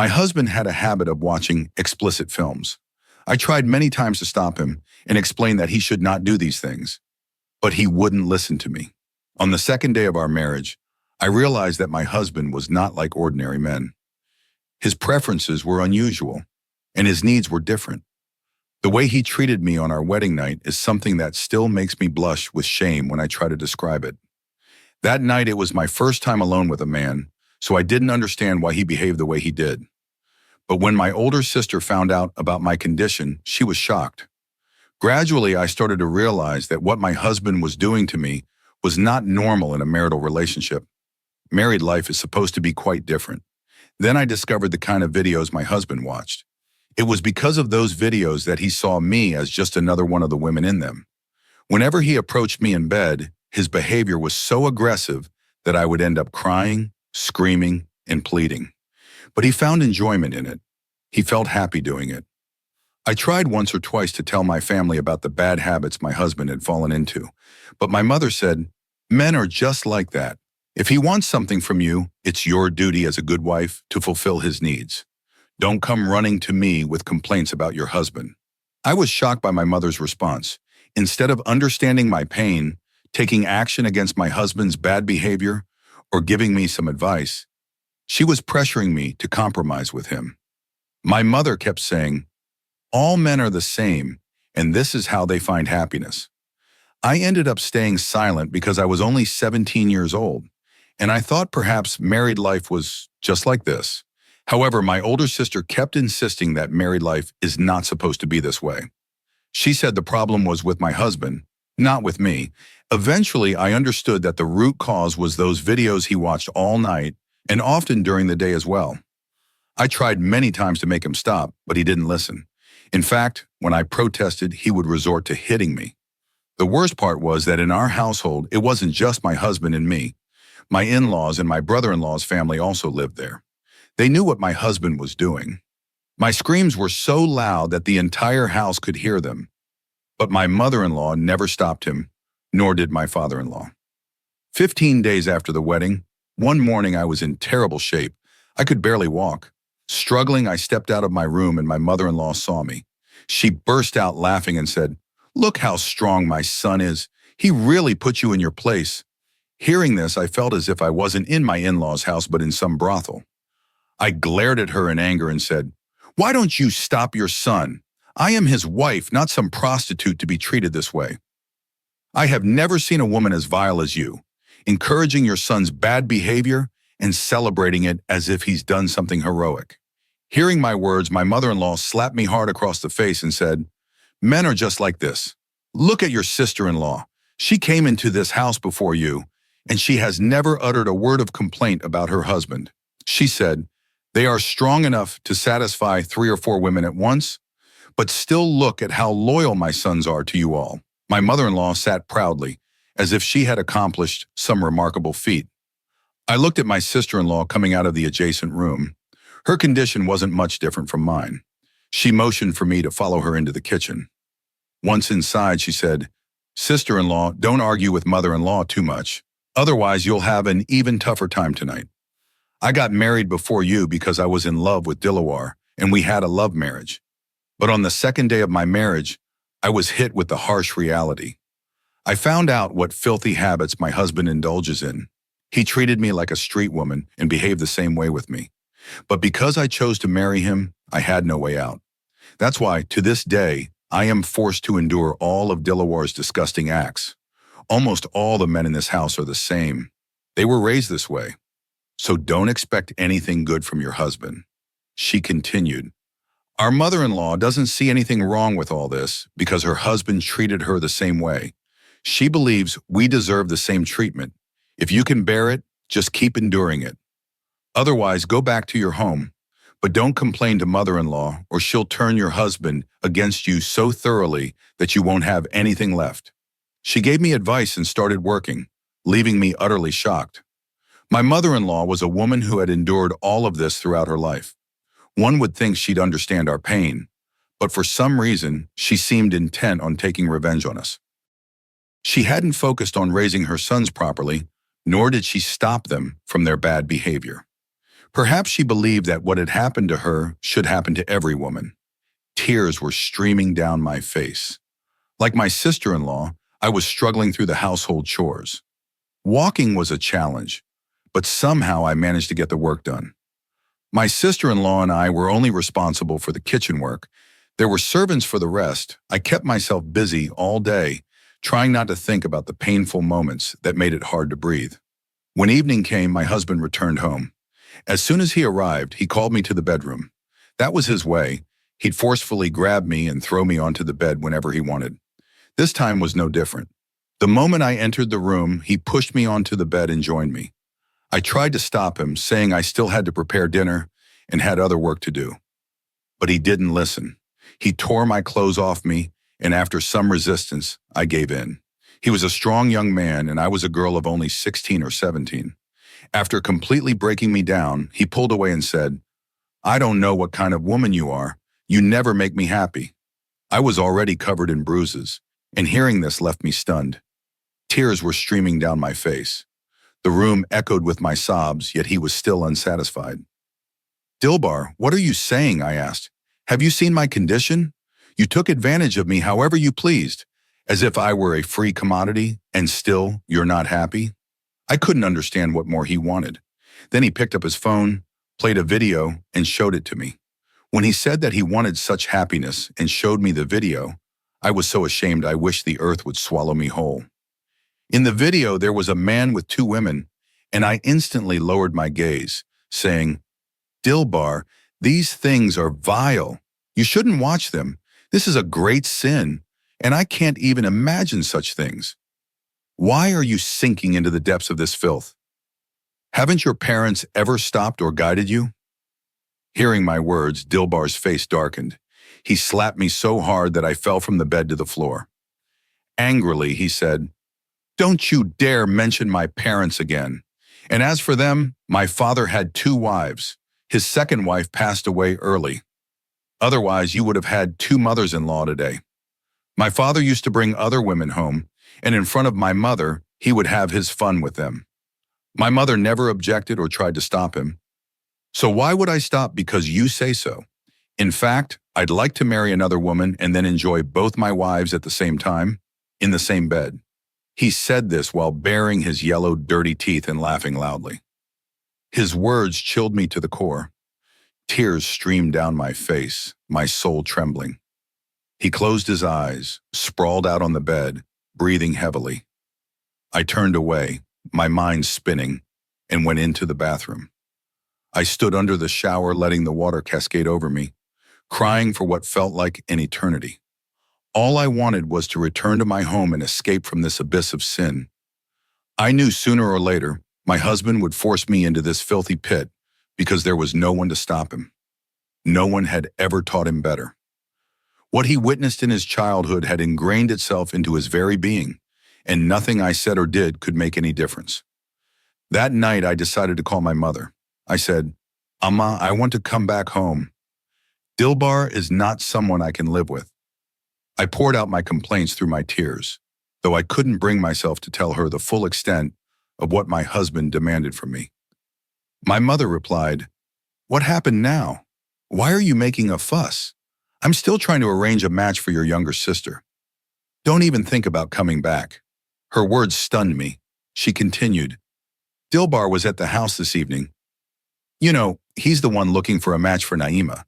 My husband had a habit of watching explicit films. I tried many times to stop him and explain that he should not do these things, but he wouldn't listen to me. On the second day of our marriage, I realized that my husband was not like ordinary men. His preferences were unusual, and his needs were different. The way he treated me on our wedding night is something that still makes me blush with shame when I try to describe it. That night, it was my first time alone with a man, so I didn't understand why he behaved the way he did. But when my older sister found out about my condition, she was shocked. Gradually, I started to realize that what my husband was doing to me was not normal in a marital relationship. Married life is supposed to be quite different. Then I discovered the kind of videos my husband watched. It was because of those videos that he saw me as just another one of the women in them. Whenever he approached me in bed, his behavior was so aggressive that I would end up crying, screaming, and pleading. But he found enjoyment in it. He felt happy doing it. I tried once or twice to tell my family about the bad habits my husband had fallen into, but my mother said, "Men are just like that. If he wants something from you, it's your duty as a good wife to fulfill his needs. Don't come running to me with complaints about your husband." I was shocked by my mother's response. Instead of understanding my pain, taking action against my husband's bad behavior, or giving me some advice, she was pressuring me to compromise with him. My mother kept saying, "All men are the same, and this is how they find happiness." I ended up staying silent because I was only 17 years old, and I thought perhaps married life was just like this. However, my older sister kept insisting that married life is not supposed to be this way. She said the problem was with my husband, not with me. Eventually, I understood that the root cause was those videos he watched all night and often during the day as well. I tried many times to make him stop, but he didn't listen. In fact, when I protested, he would resort to hitting me. The worst part was that in our household, it wasn't just my husband and me. My in-laws and my brother-in-law's family also lived there. They knew what my husband was doing. My screams were so loud that the entire house could hear them. But my mother-in-law never stopped him, nor did my father-in-law. 15 days after the wedding, one morning I was in terrible shape. I could barely walk. Struggling, I stepped out of my room and my mother-in-law saw me. She burst out laughing and said, "Look how strong my son is. He really put you in your place." Hearing this, I felt as if I wasn't in my in-law's house but in some brothel. I glared at her in anger and said, "Why don't you stop your son? I am his wife, not some prostitute to be treated this way. I have never seen a woman as vile as you, encouraging your son's bad behavior and celebrating it as if he's done something heroic." Hearing my words, my mother-in-law slapped me hard across the face and said, "Men are just like this. Look at your sister-in-law. She came into this house before you, and she has never uttered a word of complaint about her husband." She said, "They are strong enough to satisfy 3 or 4 women at once, but still look at how loyal my sons are to you all." My mother-in-law sat proudly, as if she had accomplished some remarkable feat. I looked at my sister-in-law coming out of the adjacent room. Her condition wasn't much different from mine. She motioned for me to follow her into the kitchen. Once inside, she said, "Sister-in-law, don't argue with mother-in-law too much. Otherwise, you'll have an even tougher time tonight. I got married before you because I was in love with Dilawar, and we had a love marriage. But on the second day of my marriage, I was hit with the harsh reality. I found out what filthy habits my husband indulges in. He treated me like a street woman and behaved the same way with me. But because I chose to marry him, I had no way out. That's why, to this day, I am forced to endure all of Dilawar's disgusting acts. Almost all the men in this house are the same. They were raised this way. So don't expect anything good from your husband." She continued, "Our mother-in-law doesn't see anything wrong with all this because her husband treated her the same way. She believes we deserve the same treatment. If you can bear it, just keep enduring it. Otherwise, go back to your home. But don't complain to mother-in-law or she'll turn your husband against you so thoroughly that you won't have anything left." She gave me advice and started working, leaving me utterly shocked. My mother-in-law was a woman who had endured all of this throughout her life. One would think she'd understand our pain, but for some reason, she seemed intent on taking revenge on us. She hadn't focused on raising her sons properly, nor did she stop them from their bad behavior. Perhaps she believed that what had happened to her should happen to every woman. Tears were streaming down my face. Like my sister-in-law, I was struggling through the household chores. Walking was a challenge, but somehow I managed to get the work done. My sister-in-law and I were only responsible for the kitchen work. There were servants for the rest. I kept myself busy all day, trying not to think about the painful moments that made it hard to breathe. When evening came, my husband returned home. As soon as he arrived, he called me to the bedroom. That was his way. He'd forcefully grab me and throw me onto the bed whenever he wanted. This time was no different. The moment I entered the room, he pushed me onto the bed and joined me. I tried to stop him, saying I still had to prepare dinner and had other work to do. But he didn't listen. He tore my clothes off me, and after some resistance, I gave in. He was a strong young man, and I was a girl of only 16 or 17. After completely breaking me down, he pulled away and said, "I don't know what kind of woman you are. You never make me happy." I was already covered in bruises, and hearing this left me stunned. Tears were streaming down my face. The room echoed with my sobs, yet he was still unsatisfied. "Dilbar, what are you saying?" I asked. "Have you seen my condition? You took advantage of me however you pleased, as if I were a free commodity, and still you're not happy?" I couldn't understand what more he wanted. Then he picked up his phone, played a video, and showed it to me. When he said that he wanted such happiness and showed me the video, I was so ashamed I wished the earth would swallow me whole. In the video, there was a man with two women, and I instantly lowered my gaze, saying, "Dilbar, these things are vile. You shouldn't watch them. This is a great sin, and I can't even imagine such things. Why are you sinking into the depths of this filth? Haven't your parents ever stopped or guided you?" Hearing my words, Dilbar's face darkened. He slapped me so hard that I fell from the bed to the floor. Angrily, he said, "Don't you dare mention my parents again. And as for them, my father had two wives. His second wife passed away early. Otherwise, you would have had two mothers-in-law today. My father used to bring other women home, and in front of my mother, he would have his fun with them. My mother never objected or tried to stop him. So why would I stop because you say so? In fact, I'd like to marry another woman and then enjoy both my wives at the same time, in the same bed." He said this while baring his yellow, dirty teeth and laughing loudly. His words chilled me to the core. Tears streamed down my face, my soul trembling. He closed his eyes, sprawled out on the bed, breathing heavily. I turned away, my mind spinning, and went into the bathroom. I stood under the shower, letting the water cascade over me, crying for what felt like an eternity. All I wanted was to return to my home and escape from this abyss of sin. I knew sooner or later, my husband would force me into this filthy pit because there was no one to stop him. No one had ever taught him better. What he witnessed in his childhood had ingrained itself into his very being, and nothing I said or did could make any difference. That night, I decided to call my mother. I said, "Amma, I want to come back home. Dilbar is not someone I can live with." I poured out my complaints through my tears, though I couldn't bring myself to tell her the full extent of what my husband demanded from me. My mother replied, "What happened now? Why are you making a fuss? I'm still trying to arrange a match for your younger sister. Don't even think about coming back." Her words stunned me. She continued, "Dilbar was at the house this evening. You know, he's the one looking for a match for Naima.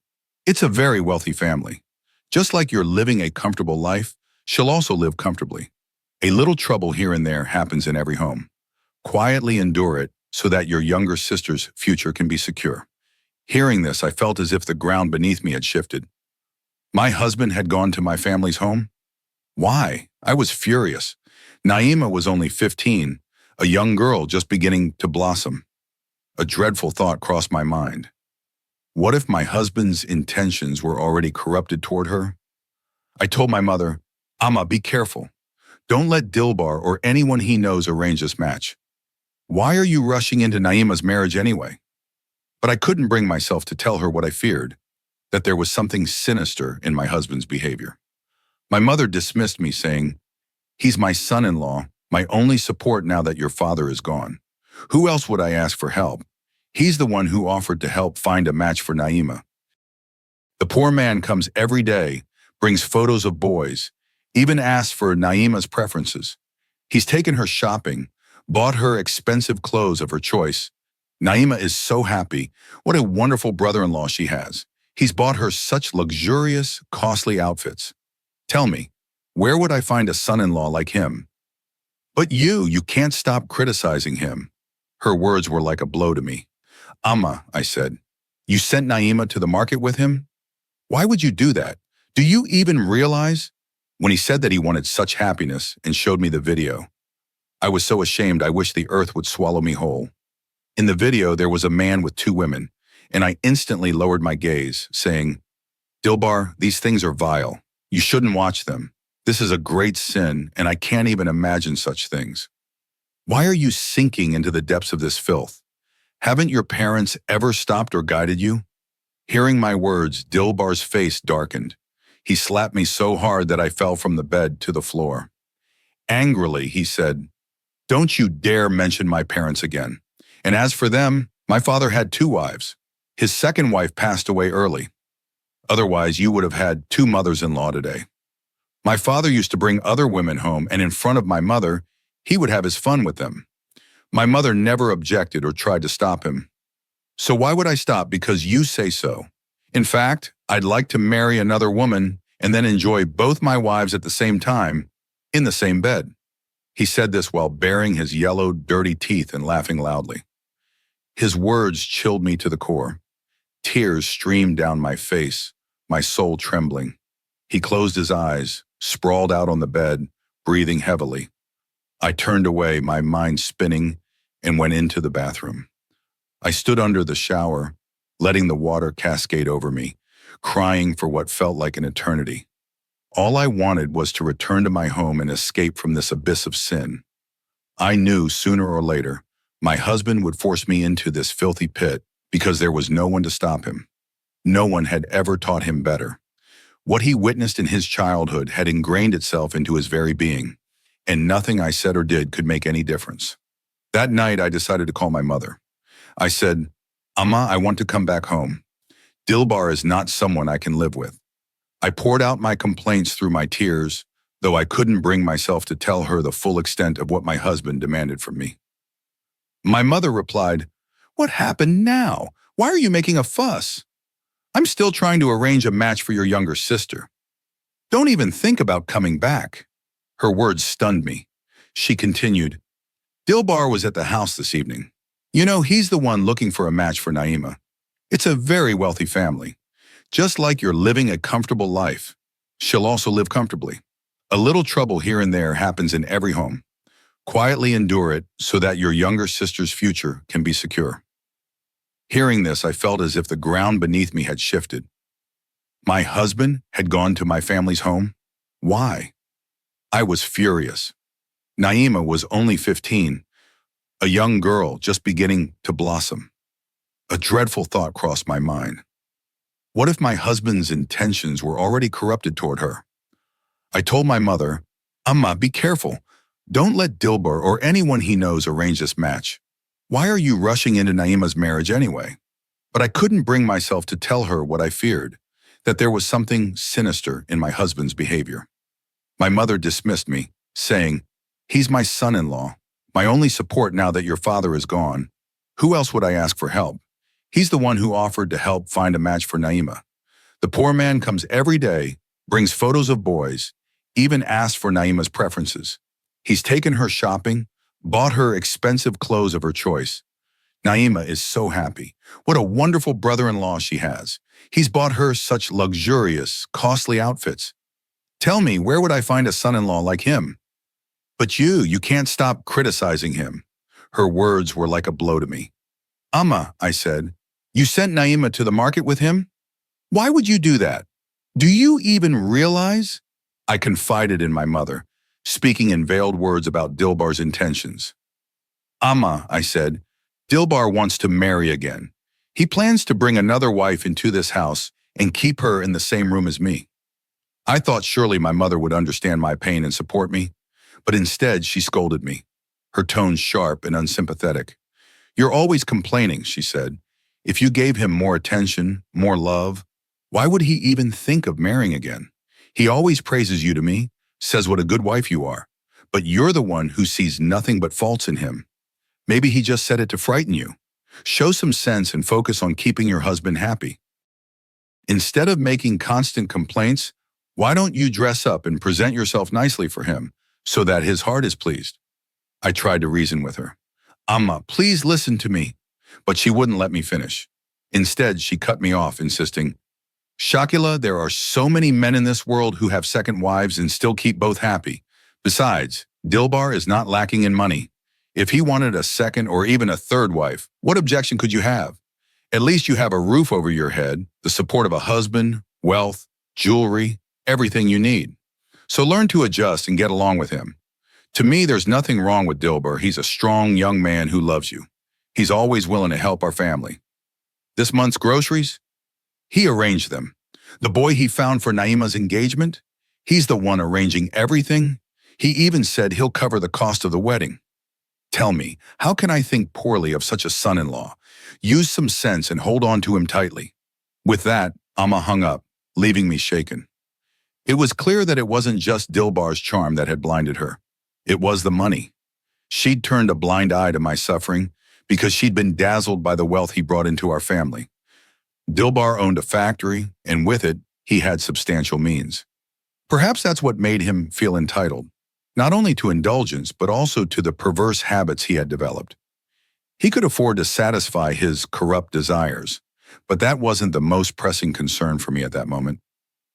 It's a very wealthy family. Just like you're living a comfortable life, she'll also live comfortably. A little trouble here and there happens in every home. Quietly endure it so that your younger sister's future can be secure." Hearing this, I felt as if the ground beneath me had shifted. My husband had gone to my family's home? Why? I was furious. Naima was only 15, a young girl just beginning to blossom. A dreadful thought crossed my mind. What if my husband's intentions were already corrupted toward her? I told my mother, "Amma, be careful. Don't let Dilbar or anyone he knows arrange this match. Why are you rushing into Naima's marriage anyway?" But I couldn't bring myself to tell her what I feared, that there was something sinister in my husband's behavior. My mother dismissed me, saying, "He's my son-in-law, my only support now that your father is gone. Who else would I ask for help? He's the one who offered to help find a match for Naima. The poor man comes every day, brings photos of boys, even asks for Naima's preferences. He's taken her shopping, bought her expensive clothes of her choice. Naima is so happy. What a wonderful brother-in-law she has. He's bought her such luxurious, costly outfits. Tell me, where would I find a son-in-law like him? But you can't stop criticizing him. Her words were like a blow to me. Amma, I said, you sent Naima to the market with him? Why would you do that? Do you even realize? When he said that he wanted such happiness and showed me the video, I was so ashamed I wish the earth would swallow me whole. In the video, there was a man with two women, and I instantly lowered my gaze, saying, Dilbar, these things are vile. You shouldn't watch them. This is a great sin, and I can't even imagine such things. Why are you sinking into the depths of this filth? Haven't your parents ever stopped or guided you? Hearing my words, Dilbar's face darkened. He slapped me so hard that I fell from the bed to the floor. Angrily, he said, Don't you dare mention my parents again. And as for them, my father had two wives. His second wife passed away early. Otherwise, you would have had two mothers-in-law today. My father used to bring other women home, and in front of my mother, he would have his fun with them. My mother never objected or tried to stop him. So why would I stop because you say so? In fact, I'd like to marry another woman and then enjoy both my wives at the same time, in the same bed. He said this while baring his yellow, dirty teeth and laughing loudly. His words chilled me to the core. Tears streamed down my face, my soul trembling. He closed his eyes, sprawled out on the bed, breathing heavily. I turned away, my mind spinning, and went into the bathroom. I stood under the shower, letting the water cascade over me, crying for what felt like an eternity. All I wanted was to return to my home and escape from this abyss of sin. I knew sooner or later, my husband would force me into this filthy pit because there was no one to stop him. No one had ever taught him better. What he witnessed in his childhood had ingrained itself into his very being, and nothing I said or did could make any difference. That night, I decided to call my mother. I said, Amma, I want to come back home. Dilbar is not someone I can live with. I poured out my complaints through my tears, though I couldn't bring myself to tell her the full extent of what my husband demanded from me. My mother replied, What happened now? Why are you making a fuss? I'm still trying to arrange a match for your younger sister. Don't even think about coming back. Her words stunned me. She continued, Dilbar was at the house this evening. You know, he's the one looking for a match for Naima. It's a very wealthy family. Just like you're living a comfortable life, she'll also live comfortably. A little trouble here and there happens in every home. Quietly endure it so that your younger sister's future can be secure. Hearing this, I felt as if the ground beneath me had shifted. My husband had gone to my family's home? Why? I was furious. Naima was only 15, a young girl just beginning to blossom. A dreadful thought crossed my mind. What if my husband's intentions were already corrupted toward her? I told my mother, Amma, be careful. Don't let Dilbar or anyone he knows arrange this match. Why are you rushing into Naima's marriage anyway? But I couldn't bring myself to tell her what I feared, that there was something sinister in my husband's behavior. My mother dismissed me, saying, He's my son-in-law, my only support now that your father is gone. Who else would I ask for help? He's the one who offered to help find a match for Naima. The poor man comes every day, brings photos of boys, even asks for Naima's preferences. He's taken her shopping, bought her expensive clothes of her choice. Naima is so happy. What a wonderful brother-in-law she has. He's bought her such luxurious, costly outfits. Tell me, where would I find a son-in-law like him? But you can't stop criticizing him. Her words were like a blow to me. Amma, I said, you sent Naima to the market with him? Why would you do that? Do you even realize? I confided in my mother, speaking in veiled words about Dilbar's intentions. Amma, I said, Dilbar wants to marry again. He plans to bring another wife into this house and keep her in the same room as me. I thought surely my mother would understand my pain and support me, but instead she scolded me, her tone sharp and unsympathetic. You're always complaining, she said. If you gave him more attention, more love, why would he even think of marrying again? He always praises you to me, says what a good wife you are. But you're the one who sees nothing but faults in him. Maybe he just said it to frighten you. Show some sense and focus on keeping your husband happy. Instead of making constant complaints, why don't you dress up and present yourself nicely for him so that his heart is pleased? I tried to reason with her. Amma, please listen to me. But she wouldn't let me finish. Instead, she cut me off, insisting, Shakila, there are so many men in this world who have second wives and still keep both happy. Besides, Dilbar is not lacking in money. If he wanted a second or even a third wife, what objection could you have? At least you have a roof over your head, the support of a husband, wealth, jewelry, everything you need. So learn to adjust and get along with him. To me, there's nothing wrong with Dilbar. He's a strong young man who loves you. He's always willing to help our family. This month's groceries? He arranged them. The boy he found for Naima's engagement? He's the one arranging everything. He even said he'll cover the cost of the wedding. Tell me, how can I think poorly of such a son-in-law? Use some sense and hold on to him tightly. With that, Amma hung up, leaving me shaken. It was clear that it wasn't just Dilbar's charm that had blinded her. It was the money. She'd turned a blind eye to my suffering because she'd been dazzled by the wealth he brought into our family. Dilbar owned a factory, and with it, he had substantial means. Perhaps that's what made him feel entitled, not only to indulgence, but also to the perverse habits he had developed. He could afford to satisfy his corrupt desires, but that wasn't the most pressing concern for me at that moment.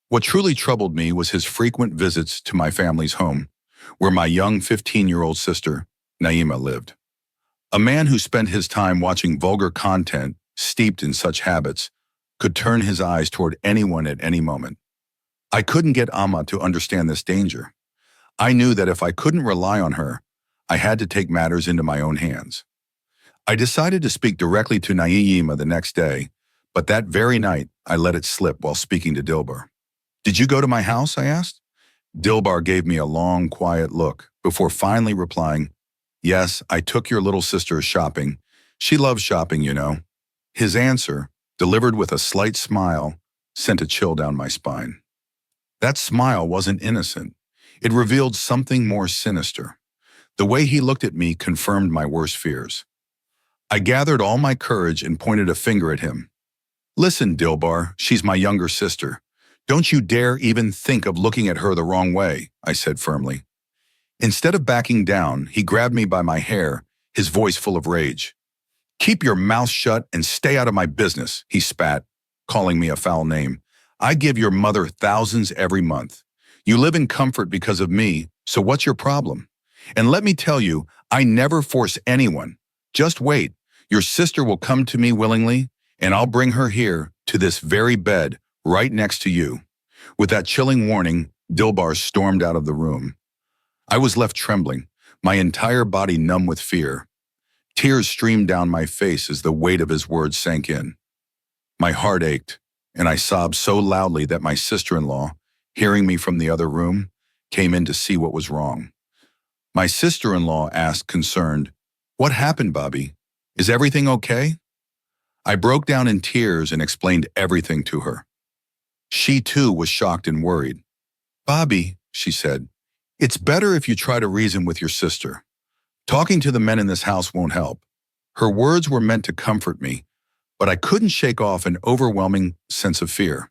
What truly troubled me was his frequent visits to my family's home, where my young 15-year-old sister, Naima, lived. A man who spent his time watching vulgar content steeped in such habits could turn his eyes toward anyone at any moment. I couldn't get Amma to understand this danger. I knew that if I couldn't rely on her, I had to take matters into my own hands. I decided to speak directly to Naima the next day, but that very night I let it slip while speaking to Dilbar. Did you go to my house? I asked. Dilbar gave me a long, quiet look before finally replying, Yes, I took your little sister shopping. She loves shopping, you know. His answer, delivered with a slight smile, sent a chill down my spine. That smile wasn't innocent. It revealed something more sinister. The way he looked at me confirmed my worst fears. I gathered all my courage and pointed a finger at him. Listen, Dilbar, she's my younger sister. Don't you dare even think of looking at her the wrong way, I said firmly. Instead of backing down, he grabbed me by my hair, his voice full of rage. Keep your mouth shut and stay out of my business, he spat, calling me a foul name. I give your mother thousands every month. You live in comfort because of me, so what's your problem? And let me tell you, I never force anyone. Just wait. Your sister will come to me willingly, and I'll bring her here to this very bed right next to you. With that chilling warning, Dilbar stormed out of the room. I was left trembling, my entire body numb with fear. Tears streamed down my face as the weight of his words sank in. My heart ached, and I sobbed so loudly that my sister-in-law, hearing me from the other room, came in to see what was wrong. My sister-in-law asked, concerned, What happened, Bobby? Is everything okay? I broke down in tears and explained everything to her. She too was shocked and worried. Bobby, she said, it's better if you try to reason with your sister. Talking to the men in this house won't help. Her words were meant to comfort me, but I couldn't shake off an overwhelming sense of fear.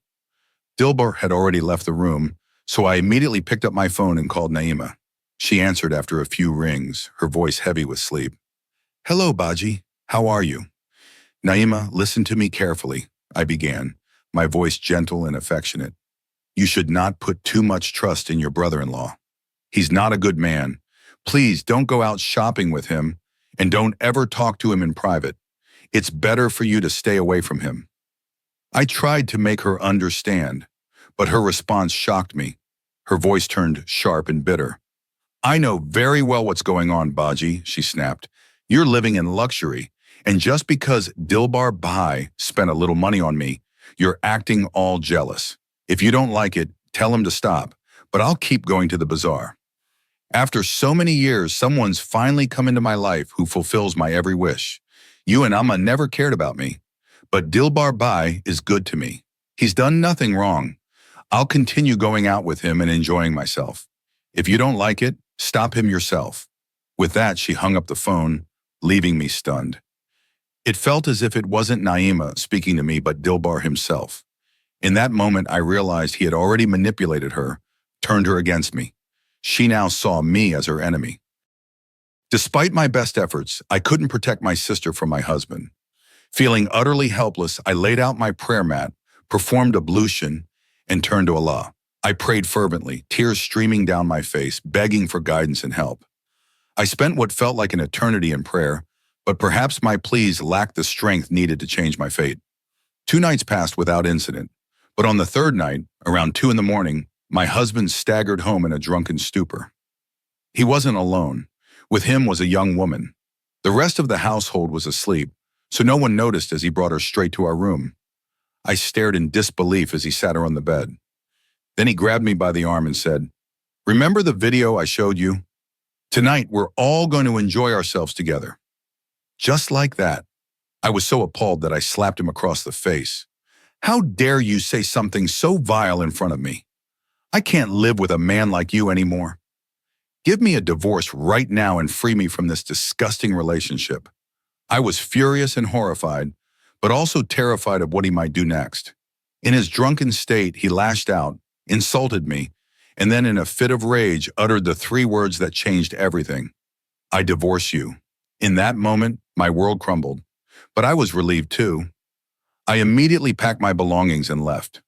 Dilbar had already left the room, so I immediately picked up my phone and called Naima. She answered after a few rings, her voice heavy with sleep. Hello, Baji. How are you? Naima, listen to me carefully, I began, my voice gentle and affectionate. You should not put too much trust in your brother-in-law. He's not a good man. Please don't go out shopping with him, and don't ever talk to him in private. It's better for you to stay away from him. I tried to make her understand, but her response shocked me. Her voice turned sharp and bitter. I know very well what's going on, Baji, she snapped. You're living in luxury, and just because Dilbar Bhai spent a little money on me, you're acting all jealous. If you don't like it, tell him to stop, but I'll keep going to the bazaar. After so many years, someone's finally come into my life who fulfills my every wish. You and Amma never cared about me, but Dilbar Bhai is good to me. He's done nothing wrong. I'll continue going out with him and enjoying myself. If you don't like it, stop him yourself." With that, she hung up the phone, leaving me stunned. It felt as if it wasn't Naima speaking to me, but Dilbar himself. In that moment, I realized he had already manipulated her, turned her against me. She now saw me as her enemy. Despite my best efforts, I couldn't protect my sister from my husband. Feeling utterly helpless, I laid out my prayer mat, performed ablution, and turned to Allah. I prayed fervently, tears streaming down my face, begging for guidance and help. I spent what felt like an eternity in prayer, but perhaps my pleas lacked the strength needed to change my fate. 2 nights passed without incident, but on the 3rd night, around 2 in the morning, my husband staggered home in a drunken stupor. He wasn't alone. With him was a young woman. The rest of the household was asleep, so no one noticed as he brought her straight to our room. I stared in disbelief as he sat her on the bed. Then he grabbed me by the arm and said, "Remember the video I showed you? Tonight, we're all going to enjoy ourselves together." Just like that. I was so appalled that I slapped him across the face. "How dare you say something so vile in front of me? I can't live with a man like you anymore. Give me a divorce right now and free me from this disgusting relationship." I was furious and horrified, but also terrified of what he might do next. In his drunken state, he lashed out, insulted me, and then in a fit of rage uttered the 3 words that changed everything. "I divorce you." In that moment, my world crumbled, but I was relieved too. I immediately packed my belongings and left.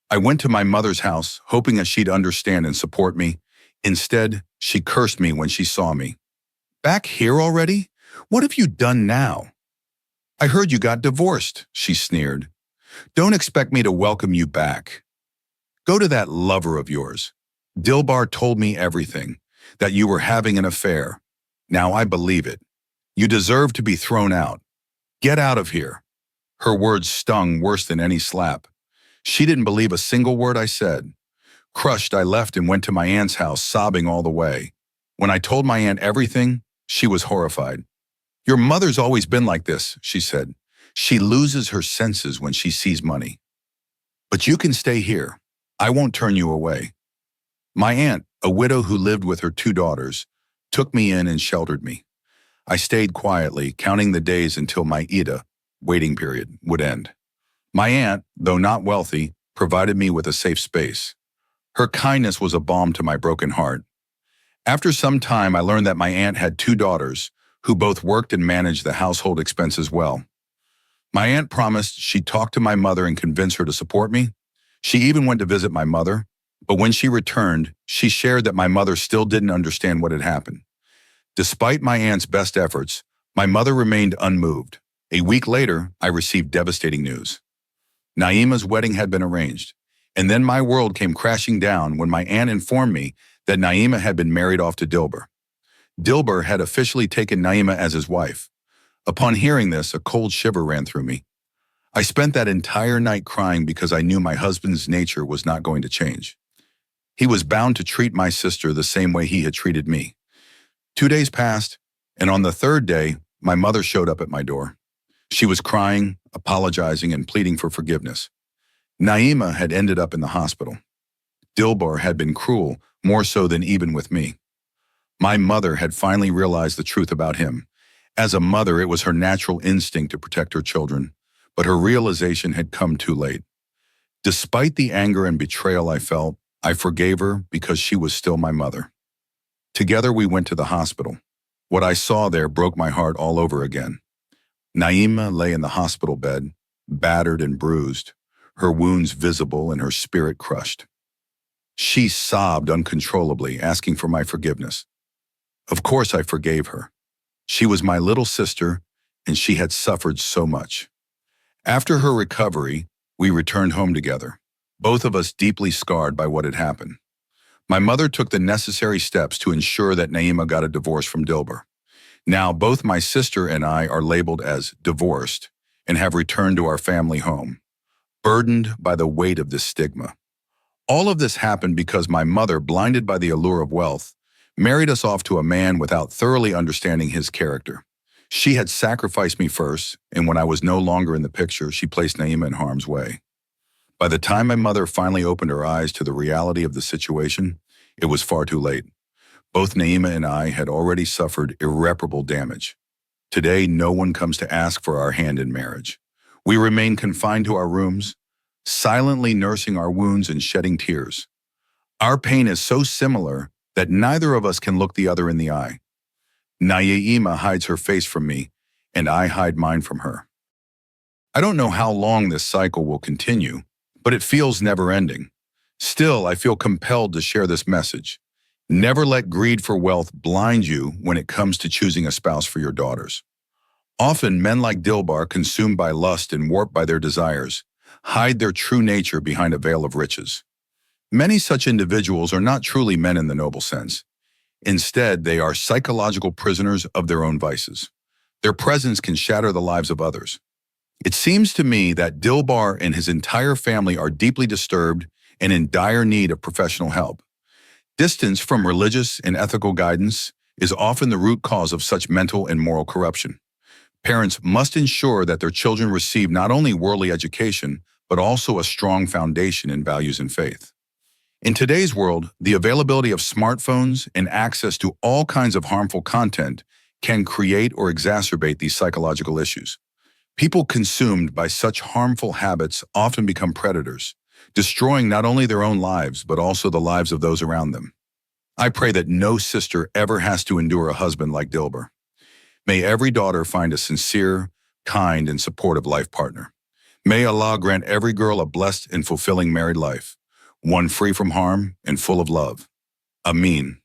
I went to my mother's house, hoping that she'd understand and support me. Instead, she cursed me when she saw me. "Back here already? What have you done now?" "I heard you got divorced," she sneered. "Don't expect me to welcome you back. Go to that lover of yours. Dilbar told me everything, that you were having an affair. Now I believe it. You deserve to be thrown out. Get out of here." Her words stung worse than any slap. She didn't believe a single word I said. Crushed, I left and went to my aunt's house, sobbing all the way. When I told my aunt everything, she was horrified. "Your mother's always been like this," she said. "She loses her senses when she sees money. But you can stay here. I won't turn you away." My aunt, a widow who lived with her 2 daughters, took me in and sheltered me. I stayed quietly, counting the days until my Ida, waiting period, would end. My aunt, though not wealthy, provided me with a safe space. Her kindness was a balm to my broken heart. After some time, I learned that my aunt had 2 daughters, who both worked and managed the household expenses well. My aunt promised she'd talk to my mother and convince her to support me. She even went to visit my mother, but when she returned, she shared that my mother still didn't understand what had happened. Despite my aunt's best efforts, my mother remained unmoved. A week later, I received devastating news. Naima's wedding had been arranged, and then my world came crashing down when my aunt informed me that Naima had been married off to Dilbar. Dilbar had officially taken Naima as his wife. Upon hearing this, a cold shiver ran through me. I spent that entire night crying because I knew my husband's nature was not going to change. He was bound to treat my sister the same way he had treated me. 2 days passed, and on the 3rd day, my mother showed up at my door. She was crying, apologizing, and pleading for forgiveness. Naima had ended up in the hospital. Dilbar had been cruel, more so than even with me. My mother had finally realized the truth about him. As a mother, it was her natural instinct to protect her children, but her realization had come too late. Despite the anger and betrayal I felt, I forgave her because she was still my mother. Together we went to the hospital. What I saw there broke my heart all over again. Naima lay in the hospital bed, battered and bruised, her wounds visible and her spirit crushed. She sobbed uncontrollably, asking for my forgiveness. Of course I forgave her. She was my little sister, and she had suffered so much. After her recovery, we returned home together, both of us deeply scarred by what had happened. My mother took the necessary steps to ensure that Naima got a divorce from Dilbar. Now, both my sister and I are labeled as divorced and have returned to our family home, burdened by the weight of this stigma. All of this happened because my mother, blinded by the allure of wealth, married us off to a man without thoroughly understanding his character. She had sacrificed me first, and when I was no longer in the picture, she placed Naima in harm's way. By the time my mother finally opened her eyes to the reality of the situation, it was far too late. Both Naima and I had already suffered irreparable damage. Today, no one comes to ask for our hand in marriage. We remain confined to our rooms, silently nursing our wounds and shedding tears. Our pain is so similar that neither of us can look the other in the eye. Naima hides her face from me, and I hide mine from her. I don't know how long this cycle will continue, but it feels never-ending. Still, I feel compelled to share this message. Never let greed for wealth blind you when it comes to choosing a spouse for your daughters. Often, men like Dilbar, consumed by lust and warped by their desires, hide their true nature behind a veil of riches. Many such individuals are not truly men in the noble sense. Instead, they are psychological prisoners of their own vices. Their presence can shatter the lives of others. It seems to me that Dilbar and his entire family are deeply disturbed and in dire need of professional help. Distance from religious and ethical guidance is often the root cause of such mental and moral corruption. Parents must ensure that their children receive not only worldly education, but also a strong foundation in values and faith. In today's world, the availability of smartphones and access to all kinds of harmful content can create or exacerbate these psychological issues. People consumed by such harmful habits often become predators, destroying not only their own lives, but also the lives of those around them. I pray that no sister ever has to endure a husband like Dilbar. May every daughter find a sincere, kind, and supportive life partner. May Allah grant every girl a blessed and fulfilling married life, one free from harm and full of love. Ameen.